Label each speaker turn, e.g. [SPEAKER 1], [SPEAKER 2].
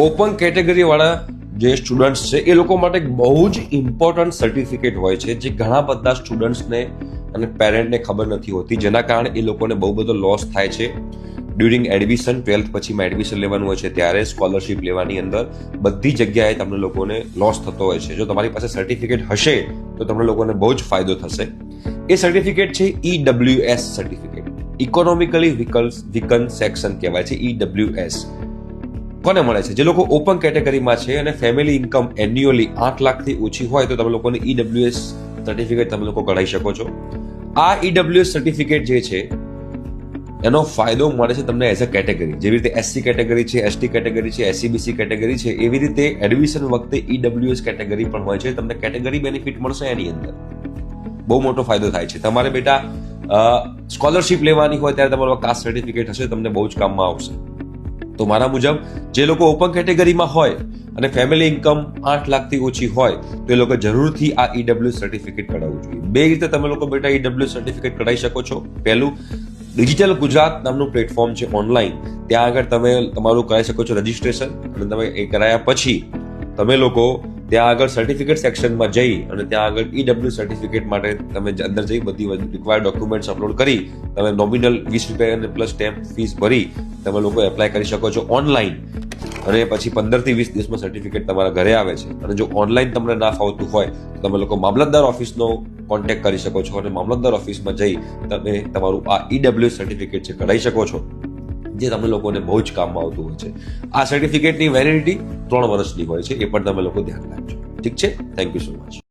[SPEAKER 1] Open category વાળા જે students છે એ લોકો માટે બહુ જ ઇમ્પોર્ટન્ટ સર્ટિફિકેટ હોય છે, જે ઘણા બધા સ્ટુડન્ટ્સને અને પેરેન્ટને ખબર નથી હોતી, જેના કારણે એ લોકોને બહુ બધો લોસ થાય છે ડ્યુરિંગ એડમિશન. 12th પછીમાં એડમિશન લેવાનું હોય છે ત્યારે સ્કોલરશિપ લેવાની અંદર બધી જગ્યાએ તમને લોકોને લોસ થતો હોય છે. જો તમારી પાસે સર્ટિફિકેટ હશે તો તમને લોકોને બહુ જ ફાયદો થશે. એ સર્ટિફિકેટ છે EWS સર્ટિફિકેટ, ઇકોનોમિકલી વીકન સેક્શન કહેવાય છે. EWS કોને મળે છે? જે લોકો ઓપન કેટેગરીમાં છે અને ફેમિલી ઇન્કમ એન્યુઅલી 8 લાખથી ઓછી હોય તો તમે લોકોને EWS સર્ટિફિકેટ તમે લોકો કઢાઈ શકો છો. આ EWS સર્ટિફિકેટ જે છે એનો ફાયદો મળે છે તમને એઝ અ કેટેગરી. જેવી રીતે SC કેટેગરી છે, ST કેટેગરી છે, SCBC કેટેગરી છે, એવી રીતે એડમિશન વખતે EWS કેટેગરી પણ હોય છે. તમને કેટેગરી બેનિફિટ મળશે એની અંદર. બહુ મોટો ફાયદો થાય છે. તમારે બેટા સ્કોલરશિપ લેવાની હોય ત્યારે તમારો કાસ્ટ સર્ટિફિકેટ હશે, તમને બહુ જ કામમાં આવશે. તો મારા મુજબ જે લોકો ઓપન કેટેગરીમાં હોય અને ફેમિલી ઇન્કમ 8 લાખથી ઓછી હોય તો એ લોકો જરૂરથી આ EWS સર્ટિફિકેટ કઢાવવું જોઈએ. બે રીતે તમે લોકો બેટા EWS સર્ટિફિકેટ કઢાઈ શકો છો. પહેલું, ડિજિટલ ગુજરાત નામનું પ્લેટફોર્મ છે ઓનલાઈન, ત્યાં આગળ તમે તમારું કરાવી શકો છો રજીસ્ટ્રેશન, અને તમે એ કરાયા પછી તમે લોકો ત્યાં આગળ સર્ટિફિકેટ સેક્શનમાં જઈ અને ત્યાં આગળ EWS સર્ટિફિકેટ માટે તમે અંદર જઈ બધી રિક્વાયર્ડ ડોક્યુમેન્ટ્સ અપલોડ કરી તમે નોમિનલ ₹20 અને પ્લસ સ્ટેમ્પ ફીસ ભરી તમે લોકો એપ્લાય કરી શકો છો ઓનલાઈન. અને પછી 15 થી 20 દિવસમાં સર્ટિફિકેટ તમારા ઘરે આવે છે. અને જો ઓનલાઈન તમને ના ફાવતું હોય તો તમે લોકો મામલતદાર ઓફિસનો કોન્ટેક્ટ કરી શકો છો અને મામલતદાર ઓફિસમાં જઈ તમે તમારું આ EWS સર્ટિફિકેટ છે કઢાઈ શકો છો, જે તમે લોકોને બહુ જ કામમાં આવતું હોય છે. આ સર્ટિફિકેટની વેલિડિટી 3 વર્ષની હોય છે, એ પણ તમે લોકો ધ્યાન રાખજો. ઠીક છે? Thank you so much.